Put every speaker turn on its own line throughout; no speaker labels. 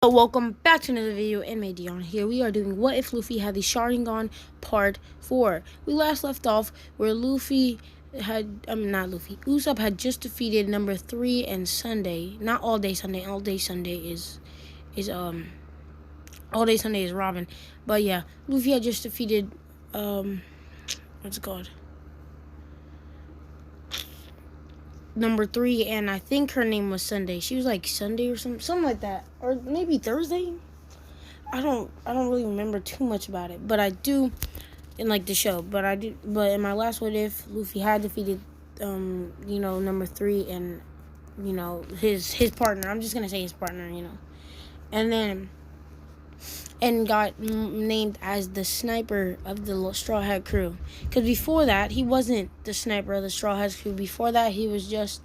Welcome back to another video. Anime Dion here. We are doing What If Luffy Had the Sharingan Part 4. We last left off where Luffy had, not Luffy, Usopp had just defeated number 3 and Sunday. Not All Day Sunday. All Day Sunday is All Day Sunday is Robin. But yeah, Luffy had just defeated, what's it called? Number 3, and I think her name was Sunday. She was like Sunday or something like that, or maybe Thursday. I don't really remember too much about it, but I do in like the show. But I do. But in my last What If, Luffy had defeated, number 3 and his partner. I'm just gonna say his partner, and then got named as the sniper of the Straw Hat crew. Because before that, he wasn't the sniper of the Straw Hat crew. Before that, he was just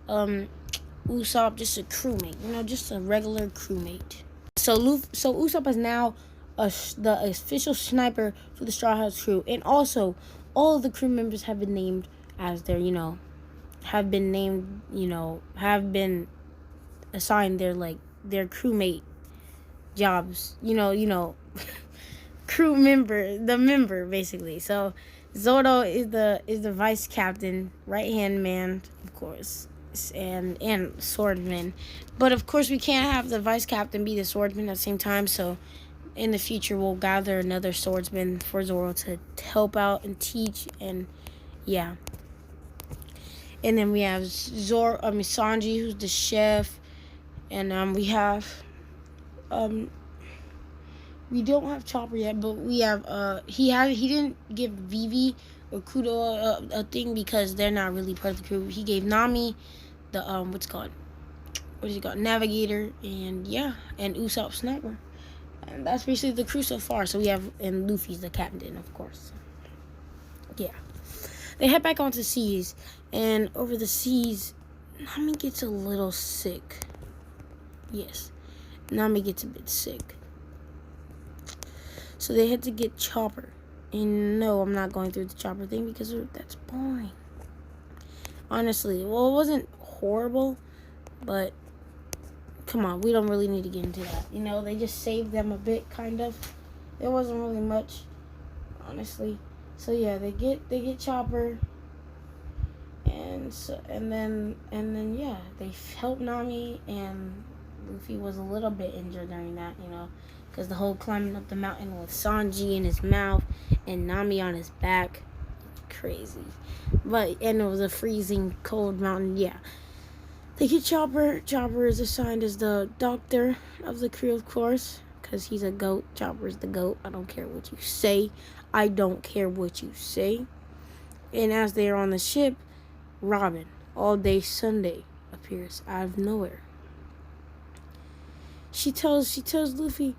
Usopp, just a crewmate. Just a regular crewmate. So Usopp is now the official sniper for the Straw Hat crew, and also all of the crew members have been named as their, have been assigned their crewmate jobs, crew member basically. So Zoro is the vice captain, right hand man, of course, and swordsman. But of course we can't have the vice captain be the swordsman at the same time, so in the future we'll gather another swordsman for Zoro to help out and teach, and yeah. And then we have Sanji, who's the chef, and we have we don't have Chopper yet, but we have he didn't give Vivi or Kudo a thing because they're not really part of the crew. He gave Nami the Navigator, and Usopp Sniper, and that's basically the crew so far. So we have, and Luffy's the captain, of course. Yeah, they head back onto seas, and over the seas, Nami gets a little sick. Yes, Nami gets a bit sick. So they had to get Chopper. And no, I'm not going through the Chopper thing because that's boring. Honestly, well, it wasn't horrible, but come on, we don't really need to get into that. They just saved them a bit, kind of. It wasn't really much, honestly. So yeah, they get Chopper, and then yeah, they help Nami, and Luffy was a little bit injured during that, because the whole climbing up the mountain with Sanji in his mouth and Nami on his back, crazy. And it was a freezing cold mountain. Yeah, they get Chopper. Chopper is assigned as the doctor of the crew, of course, because he's a goat. Chopper is the goat. I don't care what you say. And as they are on the ship, Robin, All Day Sunday, appears out of nowhere. She tells Luffy,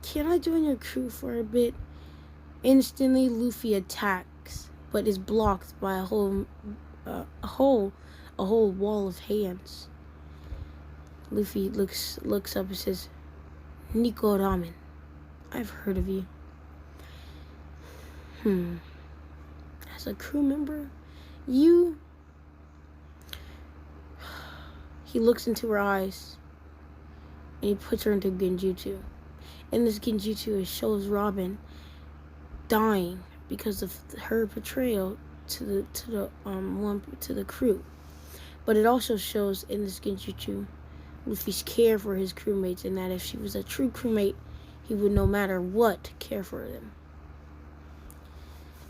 "Can I join your crew for a bit?" Instantly, Luffy attacks, but is blocked by a whole wall of hands. Luffy looks up and says, "Nico Ramen, I've heard of you. As a crew member, you..." He looks into her eyes, and he puts her into Genjutsu. And this Genjutsu shows Robin dying because of her betrayal to the crew. But it also shows in this Genjutsu Luffy's care for his crewmates, and that if she was a true crewmate, he would, no matter what, care for them.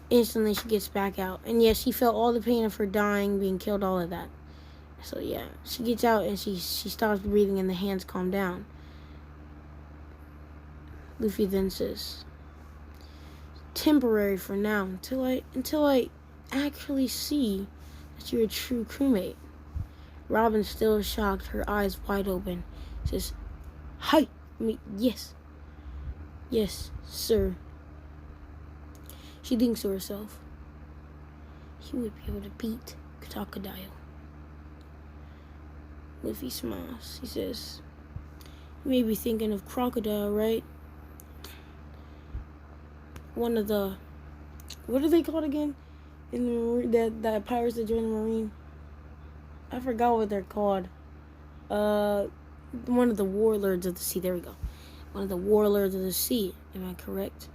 Instantly, she gets back out, and yes, she felt all the pain of her dying, being killed, all of that. So yeah, she gets out and she stops breathing, and the hands calm down. Luffy then says, "Temporary for now, until I actually see that you're a true crewmate." Robin, still shocked, her eyes wide open, says, "Hi, yes, sir." She thinks to herself, he would be able to beat Crocodile. Luffy smiles. He says, "You may be thinking of Crocodile, right? One of the, what are they called again? In the Marine, that pirates that join the Marine. I forgot what they're called. one of the warlords of the sea. There we go. One of the warlords of the sea. Am I correct?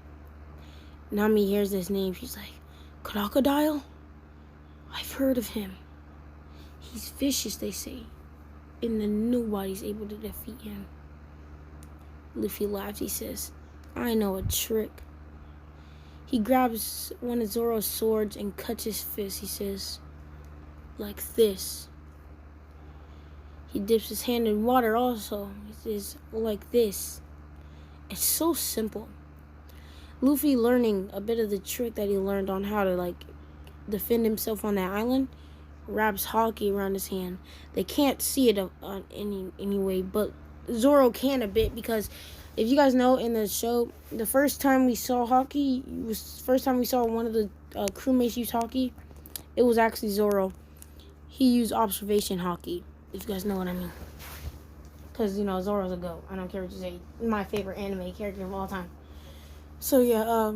Nami hears this name. She's like, Crocodile? I've heard of him. He's vicious, they say. And then nobody's able to defeat him. Luffy laughs. He says, I know a trick. He grabs one of Zoro's swords and cuts his fist. He says, like this. He dips his hand in water also. He says, like this. It's so simple. Luffy learning a bit of the trick that he learned on how to defend himself on that island, wraps Haki around his hand. They can't see it anyway, but Zoro can a bit, because if you guys know in the show, the first time we saw Haki was the first time we saw one of the crewmates use Haki. It was actually Zoro. He used observation Haki, if you guys know what I mean. Because, Zoro's a GOAT. I don't care what you say. My favorite anime character of all time. So, yeah,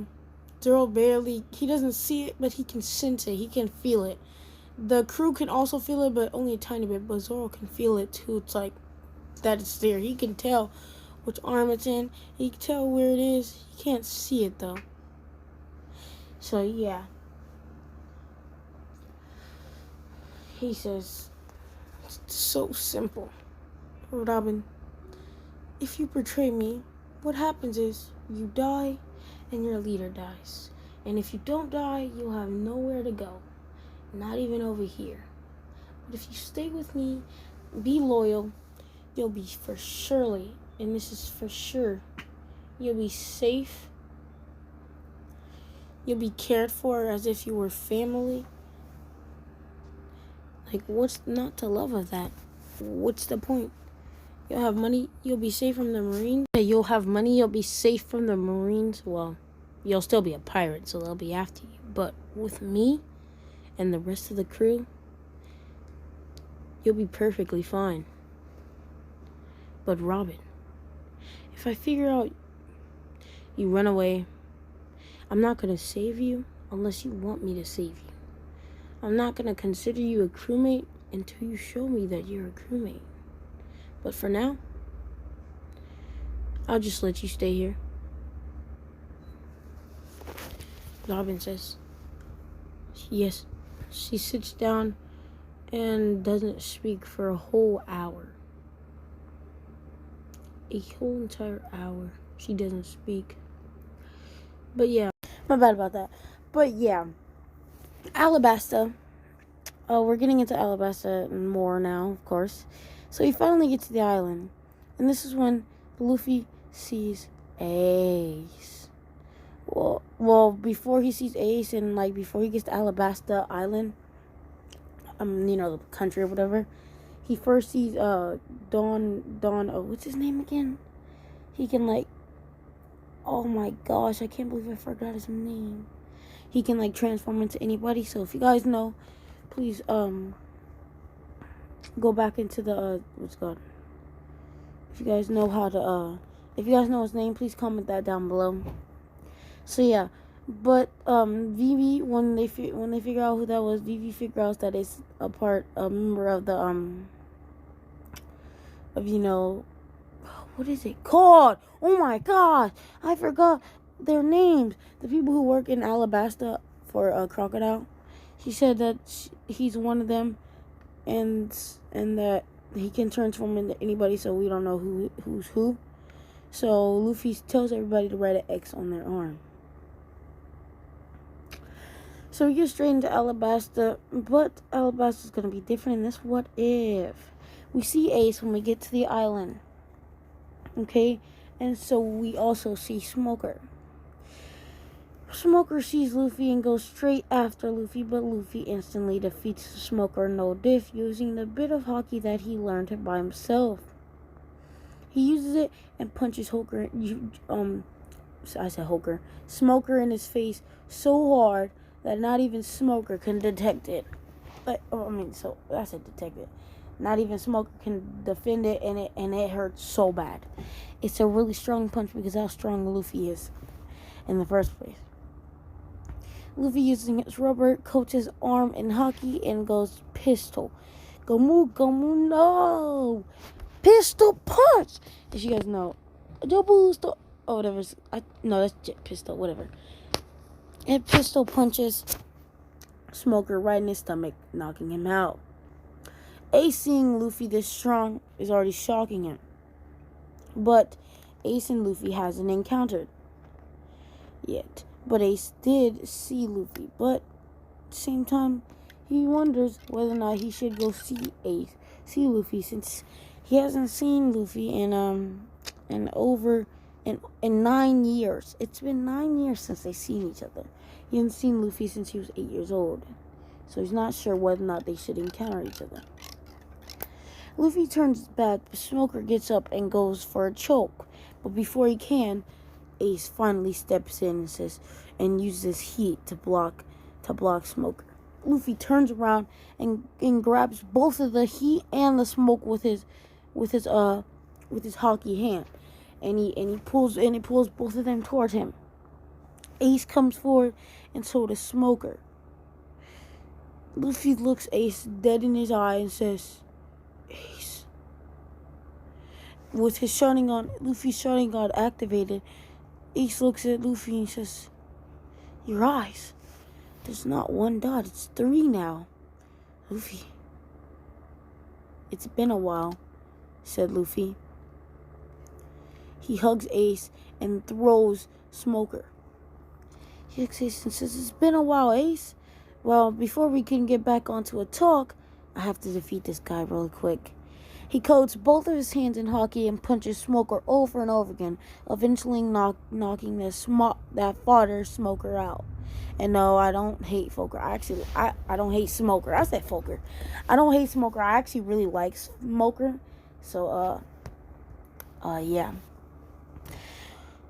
Zoro he doesn't see it, but he can sense it. He can feel it. The crew can also feel it, but only a tiny bit. But Zoro can feel it, too. It's like that it's there. He can tell which arm it's in. He can tell where it is. He can't see it, though. So, yeah. He says, it's so simple. Robin, if you betray me, what happens is you die and your leader dies. And if you don't die, you'll have nowhere to go. Not even over here. But if you stay with me, be loyal, you'll be for surely, and this is for sure, you'll be safe. You'll be cared for as if you were family. Like, what's not to love of that? What's the point? You'll have money, you'll be safe from the Marines. You'll have money, you'll be safe from the Marines. Well, you'll still be a pirate, so they'll be after you. But with me and the rest of the crew, you'll be perfectly fine. But Robin, if I figure out you run away, I'm not going to save you unless you want me to save you. I'm not going to consider you a crewmate until you show me that you're a crewmate. But for now, I'll just let you stay here. Robin says, yes. She sits down and doesn't speak for a whole hour. A whole entire hour. She doesn't speak. But yeah, my bad about that. But yeah, Alabasta. We're getting into Alabasta more now, of course. So he finally gets to the island. And this is when Luffy sees Ace. Well, before he sees Ace and before he gets to Alabasta Island, the country or whatever, he first sees Don, what's his name again? He can oh my gosh, I can't believe I forgot his name. He can transform into anybody. So if you guys know, please go back into the what's called. If you guys know how to if you guys know his name, please comment that down below. So yeah, but Vivi, when they figure out who that was, Vivi figure out that it's a member of the what is it called? Oh my gosh, I forgot their names. The people who work in Alabasta for Crocodile. She said that he's one of them, and that he can transform into anybody, so we don't know who's who. So Luffy tells everybody to write an X on their arm. So we get straight into Alabasta, but Alabasta's going to be different in this what if. We see Ace when we get to the island. Okay? And so we also see Smoker. Smoker sees Luffy and goes straight after Luffy, but Luffy instantly defeats Smoker no diff using the bit of Haki that he learned by himself. He uses it and punches Smoker in his face so hard that not even Smoker can detect it. So that's it, detect it. Not even Smoker can defend it, and it hurts so bad. It's a really strong punch because how strong Luffy is in the first place. Luffy using his rubber coats his arm in Haki and goes pistol. Gomu, no! Pistol punch. As you guys know, double stop. Oh, whatever. No, that's jet pistol. Whatever. And pistol punches Smoker right in his stomach, knocking him out. Ace, seeing Luffy this strong, is already shocking him. But Ace and Luffy hasn't encountered yet. But Ace did see Luffy. But at the same time, he wonders whether or not he should go see Luffy, since he hasn't seen Luffy in 9 years. It's been 9 years since they've seen each other. He hasn't seen Luffy since he was 8 years old. So he's not sure whether or not they should encounter each other. Luffy turns back, but Smoker gets up and goes for a choke. But before he can, Ace finally steps in and uses heat to block Smoker. Luffy turns around and grabs both of the heat and the smoke with his hockey hand. And he pulls both of them toward him. Ace comes forward, and so does Smoker. Luffy looks Ace dead in his eye and says, "Ace." With his Luffy's Sharingan activated, Ace looks at Luffy and says, "Your eyes. There's not one dot, it's 3 now." "Luffy, it's been a while," said Luffy. He hugs Ace and throws Smoker. He hugs Ace and says, "It's been a while, Ace. Well, before we can get back onto a talk, I have to defeat this guy really quick." He coats both of his hands in hockey and punches Smoker over and over again, eventually knocking that fodder Smoker out. And no, I don't hate Foker. I don't hate Smoker. I said Foker. I don't hate Smoker. I actually really like Smoker. So, yeah.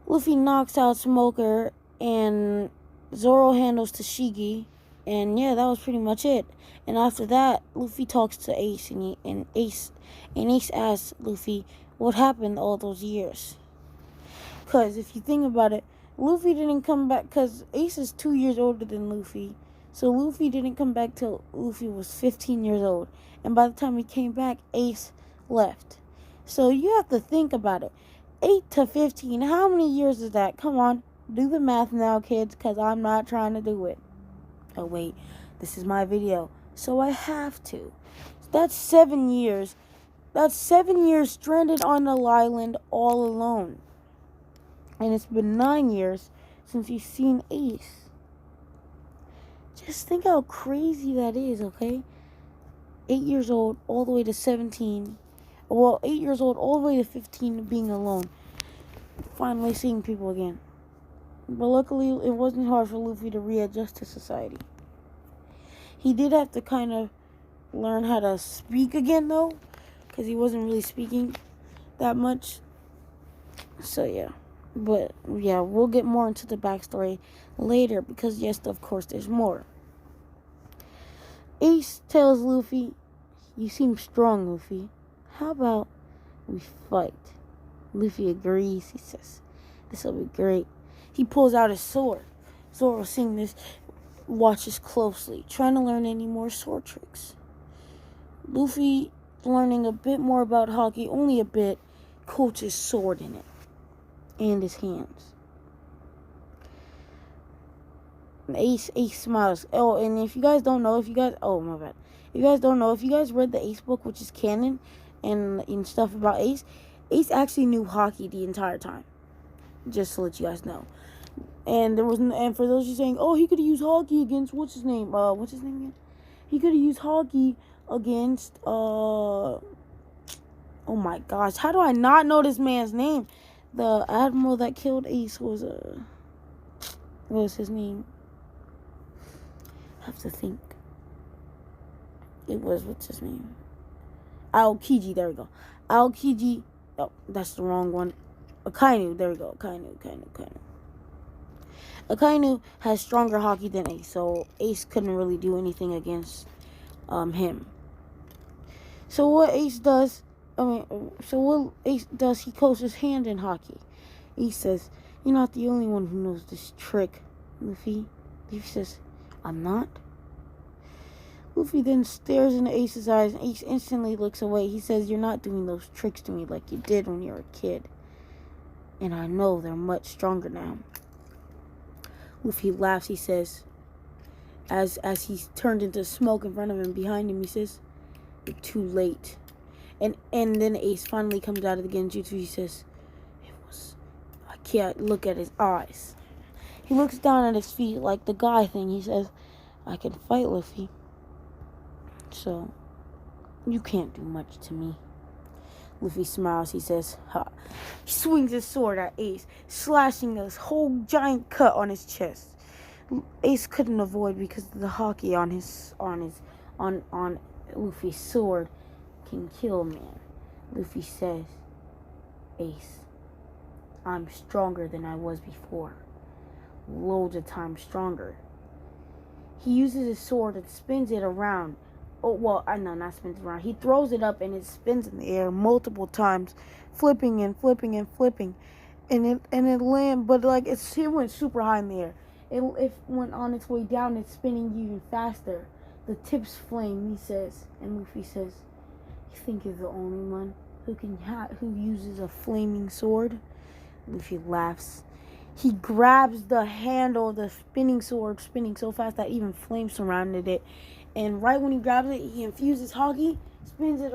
Luffy knocks out Smoker, and Zoro handles Tashigi, and yeah, that was pretty much it. And after that, Luffy talks to Ace, and Ace asks Luffy what happened all those years. Because if you think about it, Luffy didn't come back, because Ace is 2 years older than Luffy. So Luffy didn't come back till Luffy was 15 years old. And by the time he came back, Ace left. So you have to think about it. 8 to 15, how many years is that? Come on, do the math now, kids, because I'm not trying to do it. Oh, wait, this is my video, so I have to. That's 7 years. That's 7 years stranded on the island all alone. And it's been 9 years since you've seen Ace. Just think how crazy that is, okay? 8 years old all the way to 17. Well, 8 years old all the way to 15 being alone. Finally seeing people again. But luckily, it wasn't hard for Luffy to readjust to society. He did have to kind of learn how to speak again, though, because he wasn't really speaking that much. So, yeah. But, yeah, we'll get more into the backstory later, because, yes, of course, there's more. Ace tells Luffy, "You seem strong, Luffy. How about we fight?" Luffy agrees. He says, "This'll be great." He pulls out his sword. Zoro, seeing this, watches closely, trying to learn any more sword tricks. Luffy, learning a bit more about hockey, only a bit, coats his sword in it. And his hands. And Ace smiles. Oh, and if you guys don't know, oh my bad. If you guys don't know, if you guys read the Ace book, which is canon, and stuff about Ace actually knew hockey the entire time. Just to let you guys know. And for those of you saying, "Oh, he could have used hockey against what's his name again?" He could have used hockey against oh my gosh, how do I not know this man's name? The admiral that killed Ace was what was his name? I have to think. It was, what's his name? Aokiji, there we go. Aokiji, oh, that's the wrong one. Akainu, there we go. Akainu. Akainu has stronger hockey than Ace, so Ace couldn't really do anything against him. So what Ace does, he coats his hand in hockey. He says, "You're not the only one who knows this trick, Luffy." Luffy says, "I'm not?" Luffy then stares into Ace's eyes, and Ace instantly looks away. He says, "You're not doing those tricks to me like you did when you were a kid. And I know they're much stronger now." Luffy laughs. He says, as he's turned into smoke in front of him, behind him, he says, "You're too late." And then Ace finally comes out of the Genjutsu. He says, I can't look at his eyes. He looks down at his feet like the guy thing. He says, "I can fight, Luffy. So, you can't do much to me." Luffy smiles. He says, "Ha." He swings his sword at Ace, slashing this whole giant cut on his chest. Ace couldn't avoid because of the hockey on Luffy's sword can kill a man. Luffy says, "Ace, I'm stronger than I was before. Loads of times stronger." He uses his sword and spins it around. Oh, well, I know, not spins around. He throws it up and it spins in the air multiple times, flipping and flipping and flipping. And it lands, but like it went super high in the air. It went on its way down, it's spinning even faster. The tips flame, he says, and Luffy says, "You think you're the only one who uses a flaming sword?" Luffy laughs. He grabs the handle of the spinning sword, spinning so fast that even flames surrounded it. And right when he grabs it, he infuses Hagi, spins it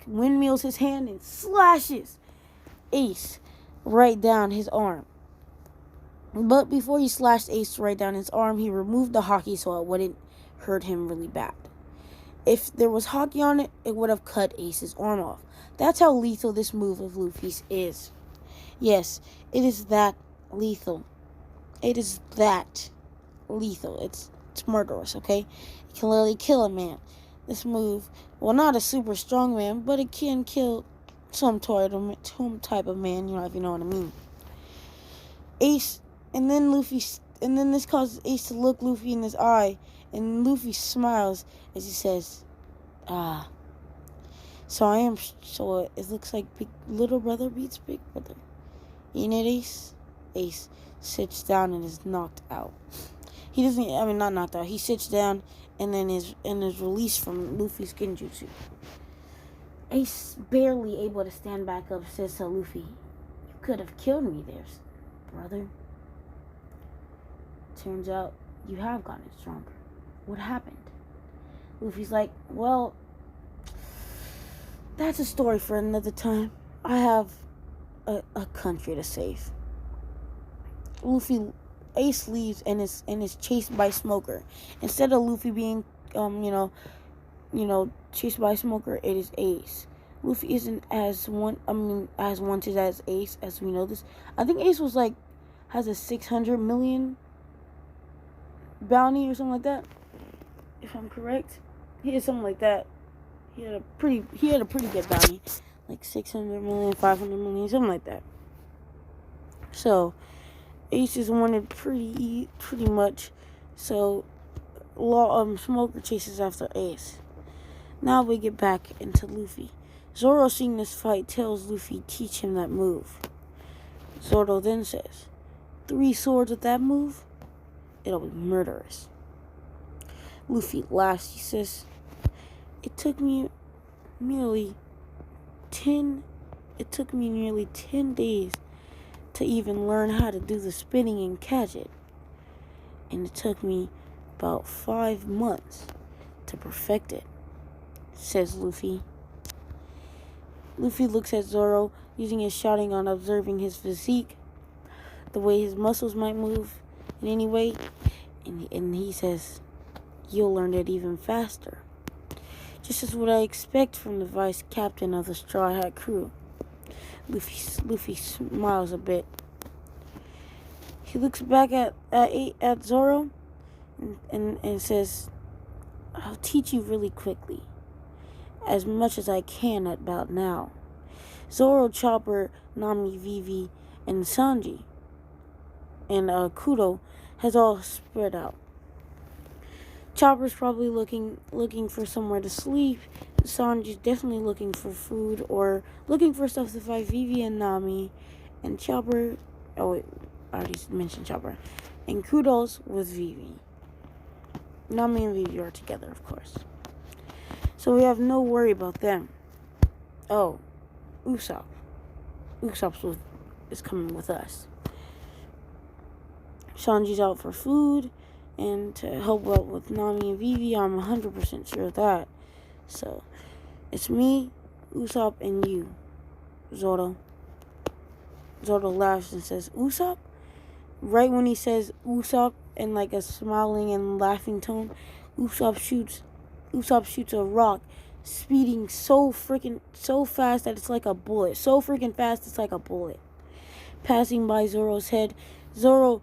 windmills his hand and slashes Ace right down his arm. But before he slashed Ace right down his arm, he removed the Hagi so it wouldn't hurt him really bad. If there was Hagi on it, it would have cut Ace's arm off. That's how lethal this move of Luffy's is. Yes, it is that lethal. It is that lethal. It's murderous, okay? It can literally kill a man. This move, well, not a super strong man, but it can kill some type of man, if you know what I mean. Ace, and then this causes Ace to look Luffy in his eye, and Luffy smiles as he says, "Ah, so it looks like little brother beats big brother. Ain't it, Ace?" Ace sits down and is knocked out. Not knocked out. He sits down and then is released from Luffy's Genjutsu. Ace, barely able to stand back up, says to Luffy, "You could have killed me there, brother. Turns out you have gotten stronger. What happened?" Luffy's like, "Well, that's a story for another time. I have a country to save." Ace leaves and is chased by Smoker. Instead of Luffy being chased by Smoker, it is Ace. Luffy isn't as wanted as Ace as we know this. I think Ace has a 600 million bounty or something like that, if I'm correct. He had something like that. He had a pretty good bounty, like 600 million, 500 million, something like that. So Ace is wanted pretty much. So Smoker chases after Ace. Now we get back into Luffy. Zoro, seeing this fight, tells Luffy teach him that move. Zoro then says, 3 swords with that move, it'll be murderous. Luffy laughs. He says, It took me nearly 10 days to even learn how to do the spinning and catch it. And it took me about 5 months to perfect it," says Luffy. Luffy looks at Zoro, using his Sharingan, observing his physique, the way his muscles might move in any way, and he says, "You'll learn it even faster. Just as what I expect from the vice captain of the Straw Hat crew." Luffy smiles a bit. He looks back at Zoro and says, "I'll teach you really quickly, as much as I can about now." Zoro, Chopper, Nami, Vivi, and Sanji, and Kudo has all spread out. Chopper's probably looking for somewhere to sleep. Sanji's definitely looking for food or looking for stuff to fight Vivi and Nami. And Chopper, oh wait, I already mentioned Chopper. And kudos with Vivi. Nami and Vivi are together, of course. So we have no worry about them. Oh, Usopp. Usopp is coming with us. Sanji's out for food and to help out with Nami and Vivi. I'm 100% sure of that. So, it's me, Usopp, and you, Zoro. Zoro laughs and says, Usopp? Right when he says Usopp in like a smiling and laughing tone, Usopp shoots a rock, speeding so fast that it's like a bullet. So freaking fast it's like a bullet. Passing by Zoro's head. Zoro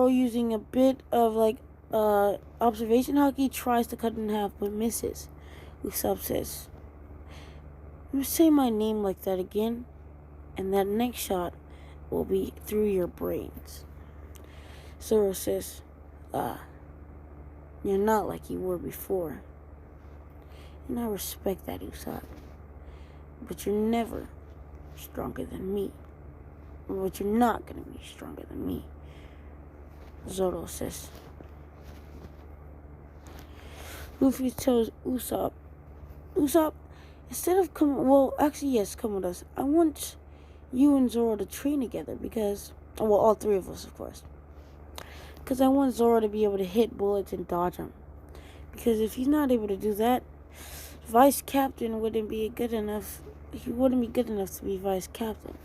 using a bit of like observation hockey tries to cut it in half but misses. Usopp says, say my name like that again, and that next shot will be through your brains. Zoro says, you're not like you were before. And I respect that, Usopp. But you're never stronger than me. But you're not gonna be stronger than me. Zoro says. Luffy tells Usopp, instead of come with us. I want you and Zoro to train together because, all three of us, of course. Because I want Zoro to be able to hit bullets and dodge them. Because if he's not able to do that, vice captain wouldn't be good enough. He wouldn't be good enough to be vice captain.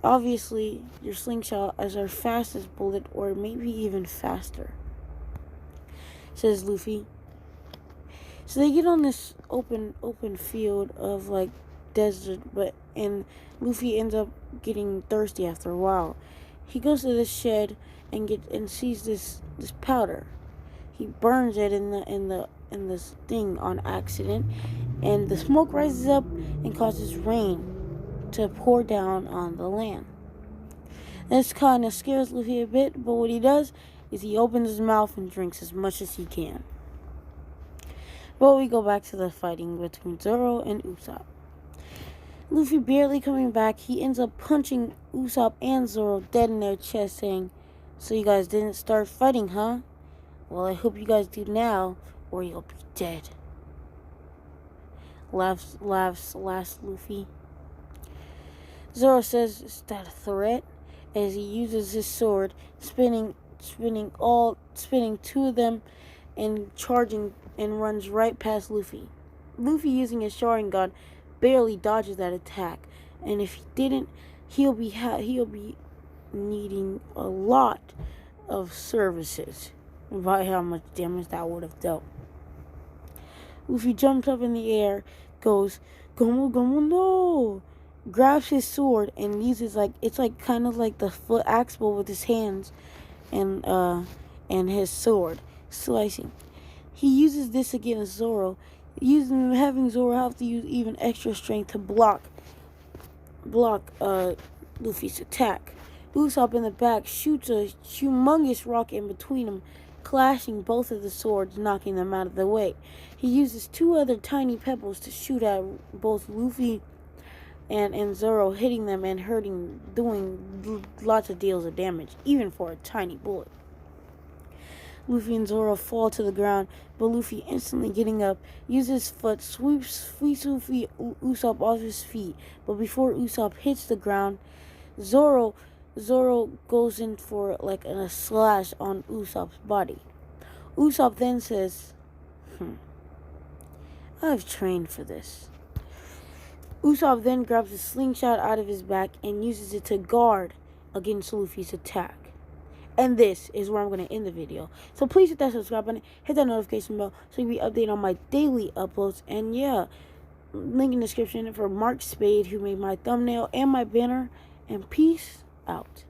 Obviously, your slingshot is our fastest bullet, or maybe even faster, says Luffy. So they get on this open field of like desert, and Luffy ends up getting thirsty after a while. He goes to this shed and sees this powder. He burns it in this thing on accident, and the smoke rises up and causes rain to pour down on the land. This kind of scares Luffy a bit, but what he does is he opens his mouth and drinks as much as he can. But we go back to the fighting between Zoro and Usopp. Luffy barely coming back, he ends up punching Usopp and Zoro dead in their chest, saying, so you guys didn't start fighting, huh? Well, I hope you guys do now, or you'll be dead. Laughs Luffy. Zoro says, is that a threat? As he uses his sword, spinning two of them and charging and runs right past Luffy. Luffy, using his Sharingan, barely dodges that attack, and if he didn't, he'll be needing a lot of services by how much damage that would have dealt. Luffy jumps up in the air, goes Gomu Gomu no, grabs his sword and uses it's kind of like the foot axe but with his hands and his sword slicing. He uses this against Zoro, having Zoro have to use even extra strength to block Luffy's attack. Usopp in the back shoots a humongous rock in between them, clashing both of the swords, knocking them out of the way. He uses two other tiny pebbles to shoot at both Luffy and Zoro, hitting them and hurting, doing lots of deals of damage, even for a tiny bullet. Luffy and Zoro fall to the ground, but Luffy, instantly getting up, uses his foot, sweeps Usopp off his feet. But before Usopp hits the ground, Zoro goes in for a slash on Usopp's body. Usopp then says, I've trained for this. Usopp then grabs a slingshot out of his back and uses it to guard against Luffy's attack. And this is where I'm going to end the video. So please hit that subscribe button, hit that notification bell so you'll be updated on my daily uploads. And yeah, link in the description for Marx Spade, who made my thumbnail and my banner. And peace out.